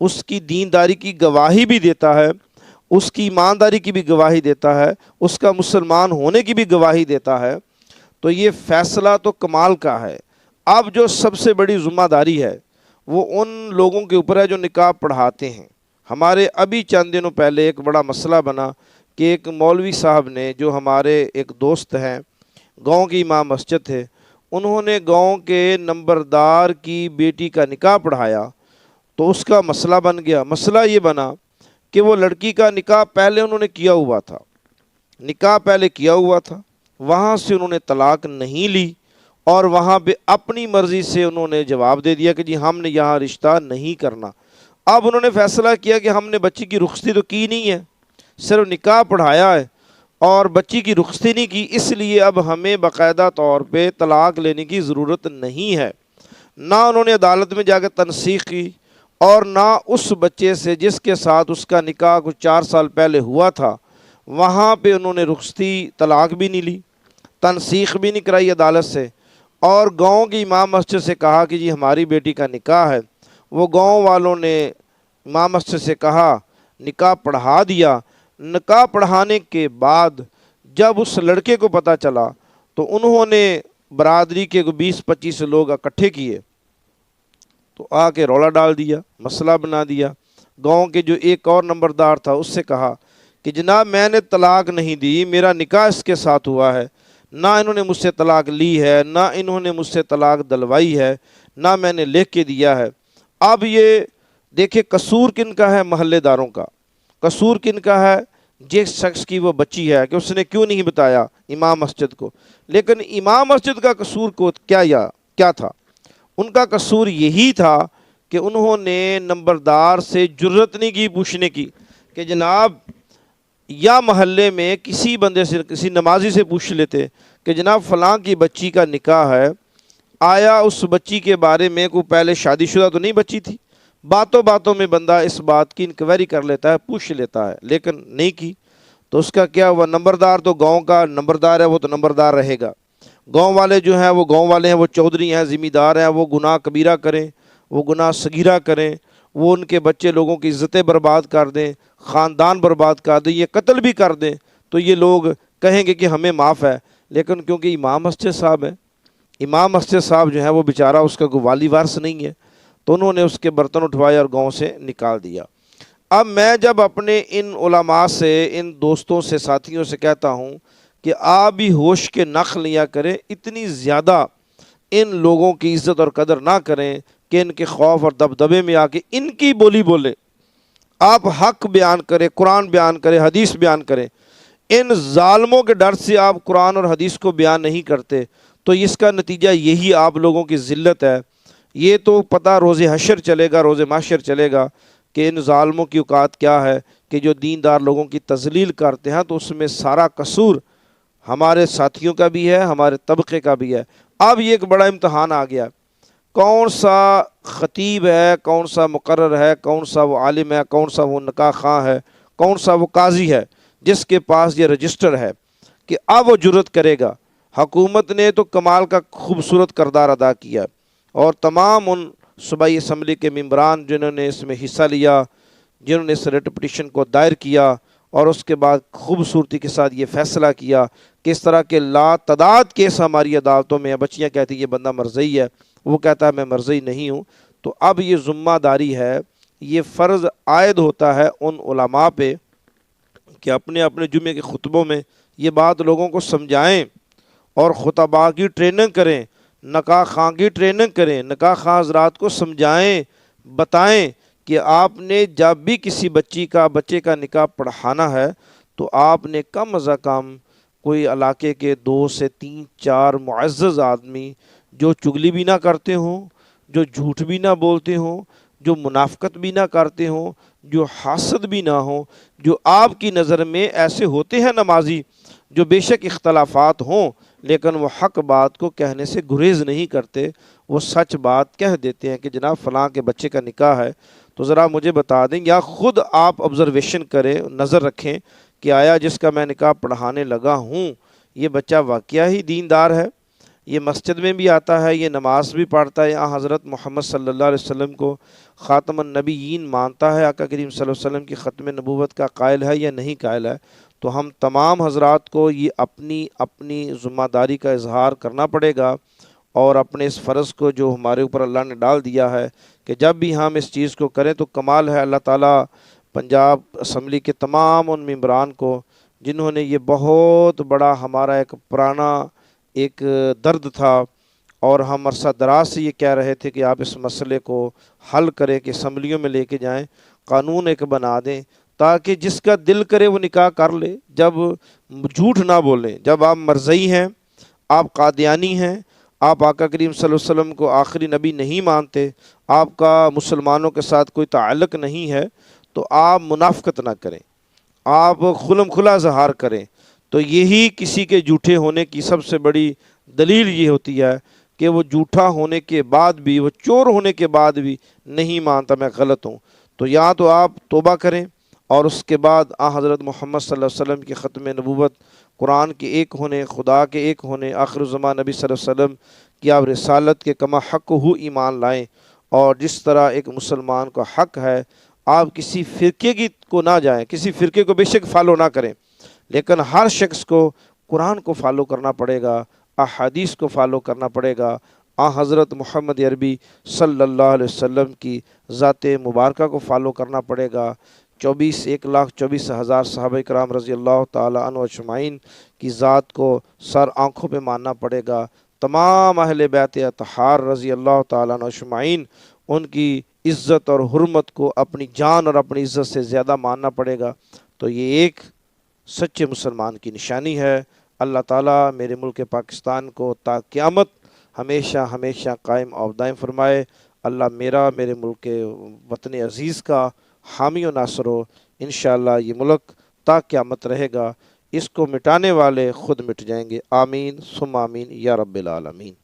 اس کی دینداری کی گواہی بھی دیتا ہے، اس کی ایمانداری کی بھی گواہی دیتا ہے، اس کا مسلمان ہونے کی بھی گواہی دیتا ہے، تو یہ فیصلہ تو کمال کا ہے۔ اب جو سب سے بڑی ذمہ داری ہے وہ ان لوگوں کے اوپر ہے جو نکاح پڑھاتے ہیں۔ ہمارے ابھی چند دنوں پہلے ایک بڑا مسئلہ بنا کہ ایک مولوی صاحب نے، جو ہمارے ایک دوست ہیں، گاؤں کی امام مسجد تھے، انہوں نے گاؤں کے نمبردار کی بیٹی کا نکاح پڑھایا، تو اس کا مسئلہ بن گیا۔ مسئلہ یہ بنا کہ وہ لڑکی کا نکاح پہلے انہوں نے کیا ہوا تھا، نکاح پہلے کیا ہوا تھا، وہاں سے انہوں نے طلاق نہیں لی، اور وہاں پہ اپنی مرضی سے انہوں نے جواب دے دیا کہ جی ہم نے یہاں رشتہ نہیں کرنا۔ اب انہوں نے فیصلہ کیا کہ ہم نے بچی کی رخصتی تو کی نہیں ہے، صرف نکاح پڑھایا ہے اور بچی کی رخصتی نہیں کی، اس لیے اب ہمیں باقاعدہ طور پہ طلاق لینے کی ضرورت نہیں ہے۔ نہ انہوں نے عدالت میں جا کے تنسیخ کی، اور نہ اس بچے سے جس کے ساتھ اس کا نکاح کچھ 4 سال پہلے ہوا تھا، وہاں پہ انہوں نے رخصتی طلاق بھی نہیں لی، تنسیخ بھی نہیں کرائی عدالت سے، اور گاؤں کی امام مسجد سے کہا کہ جی ہماری بیٹی کا نکاح ہے۔ وہ گاؤں والوں نے امام مسجد سے کہا، نکاح پڑھا دیا۔ نکاح پڑھانے کے بعد جب اس لڑکے کو پتہ چلا تو انہوں نے برادری کے 20-25 لوگ اکٹھے کیے، تو آ کے رولا ڈال دیا، مسئلہ بنا دیا۔ گاؤں کے جو ایک اور نمبردار تھا اس سے کہا کہ جناب میں نے طلاق نہیں دی، میرا نکاح اس کے ساتھ ہوا ہے، نہ انہوں نے مجھ سے طلاق لی ہے، نہ انہوں نے مجھ سے طلاق دلوائی ہے، نہ میں نے لکھ کے دیا ہے۔ اب یہ دیکھیں قصور کن کا ہے؟ محلے داروں کا۔ قصور کن کا ہے؟ جس شخص کی وہ بچی ہے کہ اس نے کیوں نہیں بتایا امام مسجد کو۔ لیکن امام مسجد کا قصور کو کیا تھا؟ ان کا قصور یہی تھا کہ انہوں نے نمبردار سے جرت نہیں کی پوچھنے کی کہ جناب، یا محلے میں کسی بندے سے، کسی نمازی سے پوچھ لیتے کہ جناب فلاں کی بچی کا نکاح ہے، آیا اس بچی کے بارے میں کوئی پہلے شادی شدہ تو نہیں بچی تھی؟ باتوں باتوں میں بندہ اس بات کی انکوائری کر لیتا ہے، پوچھ لیتا ہے، لیکن نہیں کی۔ تو اس کا کیا ہوا؟ نمبردار تو گاؤں کا نمبردار ہے، وہ تو نمبردار رہے گا۔ گاؤں والے جو ہیں وہ گاؤں والے ہیں، وہ چودھری ہیں، ذمہ دار ہیں، وہ گناہ کبیرہ کریں، وہ گناہ صغیرہ کریں، وہ ان کے بچے لوگوں کی عزتیں برباد کر دیں، خاندان برباد کر دیں، یہ قتل بھی کر دیں، تو یہ لوگ کہیں گے کہ ہمیں معاف ہے۔ لیکن کیونکہ امام مسجد صاحب ہے، امام مسجد صاحب جو ہے وہ بیچارہ اس کا کوئی والی وارث نہیں ہے، تو انہوں نے اس کے برتن اٹھوائے اور گاؤں سے نکال دیا۔ اب میں جب اپنے ان علماء سے، ان دوستوں سے، ساتھیوں سے کہتا ہوں کہ آپ بھی ہوش کے نخ لیا کریں، اتنی زیادہ ان لوگوں کی عزت اور قدر نہ کریں کہ ان کے خوف اور دبدبے میں آ کے ان کی بولی بولے۔ آپ حق بیان کریں، قرآن بیان کریں، حدیث بیان کریں۔ ان ظالموں کے ڈر سے آپ قرآن اور حدیث کو بیان نہیں کرتے، تو اس کا نتیجہ یہی آپ لوگوں کی ذلت ہے۔ یہ تو پتہ روز حشر چلے گا، روز محشر چلے گا کہ ان ظالموں کی اوقات کیا ہے، کہ جو دیندار لوگوں کی تذلیل کرتے ہیں، تو اس میں سارا قصور ہمارے ساتھیوں کا بھی ہے، ہمارے طبقے کا بھی ہے۔ اب یہ ایک بڑا امتحان آ گیا، کون سا خطیب ہے، کون سا مقرر ہے، کون سا وہ عالم ہے، کون سا وہ نکاح خواں ہے، کون سا وہ قاضی ہے جس کے پاس یہ رجسٹر ہے کہ اب وہ جرت کرے گا۔ حکومت نے تو کمال کا خوبصورت کردار ادا کیا، اور تمام ان صوبائی اسمبلی کے ممبران جنہوں نے اس میں حصہ لیا، جنہوں نے اس ریٹ پٹیشن کو دائر کیا، اور اس کے بعد خوبصورتی کے ساتھ یہ فیصلہ کیا کہ اس طرح کے لا تعداد کیس ہماری عدالتوں میں ہیں۔ بچیاں کہتی ہیں یہ بندہ مرضی ہے، وہ کہتا ہے میں مرضی نہیں ہوں۔ تو اب یہ ذمہ داری ہے، یہ فرض عائد ہوتا ہے ان علماء پہ کہ اپنے اپنے جمعے کے خطبوں میں یہ بات لوگوں کو سمجھائیں، اور خطباء کی ٹریننگ کریں، نکاح خواں کی ٹریننگ کریں، نکاح خواں حضرات کو سمجھائیں، بتائیں کہ آپ نے جب بھی کسی بچے کا نکاح پڑھانا ہے تو آپ نے کم از کم کوئی علاقے کے 2 سے 3 4 معزز آدمی جو چگلی بھی نہ کرتے ہوں، جو جھوٹ بھی نہ بولتے ہوں، جو منافقت بھی نہ کرتے ہوں، جو حاسد بھی نہ ہوں، جو آپ کی نظر میں ایسے ہوتے ہیں نمازی جو بے شک اختلافات ہوں لیکن وہ حق بات کو کہنے سے گریز نہیں کرتے، وہ سچ بات کہہ دیتے ہیں کہ جناب فلاں کے بچے کا نکاح ہے، تو ذرا مجھے بتا دیں، یا خود آپ آبزرویشن کریں، نظر رکھیں کہ آیا جس کا میں نکاح پڑھانے لگا ہوں یہ بچہ واقعہ ہی دیندار ہے، یہ مسجد میں بھی آتا ہے، یہ نماز بھی پڑھتا ہے، حضرت محمد صلی اللہ علیہ وسلم کو خاتم النبیین مانتا ہے، آقا کریم صلی اللہ علیہ وسلم کی ختم نبوت کا قائل ہے یا نہیں قائل ہے، تو ہم تمام حضرات کو یہ اپنی اپنی ذمہ داری کا اظہار کرنا پڑے گا، اور اپنے اس فرض کو جو ہمارے اوپر اللہ نے ڈال دیا ہے کہ جب بھی ہم اس چیز کو کریں تو کمال ہے اللہ تعالیٰ پنجاب اسمبلی کے تمام ان ممبران کو جنہوں نے یہ بہت بڑا ہمارا ایک پرانا ایک درد تھا، اور ہم عرصہ دراز سے یہ کہہ رہے تھے کہ آپ اس مسئلے کو حل کریں کہ اسمبلیوں میں لے کے جائیں، قانون ایک بنا دیں تاکہ جس کا دل کرے وہ نکاح کر لے، جب جھوٹ نہ بولیں، جب آپ مرزئی ہیں، آپ قادیانی ہیں، آپ آقا کریم صلی اللہ علیہ وسلم کو آخری نبی نہیں مانتے، آپ کا مسلمانوں کے ساتھ کوئی تعلق نہیں ہے، تو آپ منافقت نہ کریں، آپ کھلم کھلا اظہار کریں۔ تو یہی کسی کے جھوٹے ہونے کی سب سے بڑی دلیل یہ ہوتی ہے کہ وہ جھوٹا ہونے کے بعد بھی، وہ چور ہونے کے بعد بھی نہیں مانتا میں غلط ہوں۔ تو یا تو آپ توبہ کریں، اور اس کے بعد حضرت محمد صلی اللہ علیہ وسلم کی ختم نبوت، قرآن کے ایک ہونے، خدا کے ایک ہونے، آخر الزمان نبی صلی اللہ علیہ وسلم کی آپ رسالت کے کما حق ہو ایمان لائیں، اور جس طرح ایک مسلمان کو حق ہے آپ کسی فرقے کی کو نہ جائیں، کسی فرقے کو بے شک فالو نہ کریں، لیکن ہر شخص کو قرآن کو فالو کرنا پڑے گا، احادیث کو فالو کرنا پڑے گا، حضرت محمد عربی صلی اللہ علیہ وسلم کی ذات مبارکہ کو فالو کرنا پڑے گا، 1,24,24,000 صحابہ کرام رضی اللہ تعالی عنہ اجمعین کی ذات کو سر آنکھوں پہ ماننا پڑے گا، تمام اہل بیت اطہار رضی اللہ تعالی عنہ اجمعین ان کی عزت اور حرمت کو اپنی جان اور اپنی عزت سے زیادہ ماننا پڑے گا۔ تو یہ ایک سچے مسلمان کی نشانی ہے۔ اللہ تعالیٰ میرے ملک پاکستان کو تا قیامت ہمیشہ ہمیشہ قائم اور دائم فرمائے۔ اللہ میرے ملک وطن عزیز کا حامی و ناصر ہو۔ انشاءاللہ یہ ملک تا قیامت رہے گا، اس کو مٹانے والے خود مٹ جائیں گے۔ آمین ثم آمین یا رب العالمین۔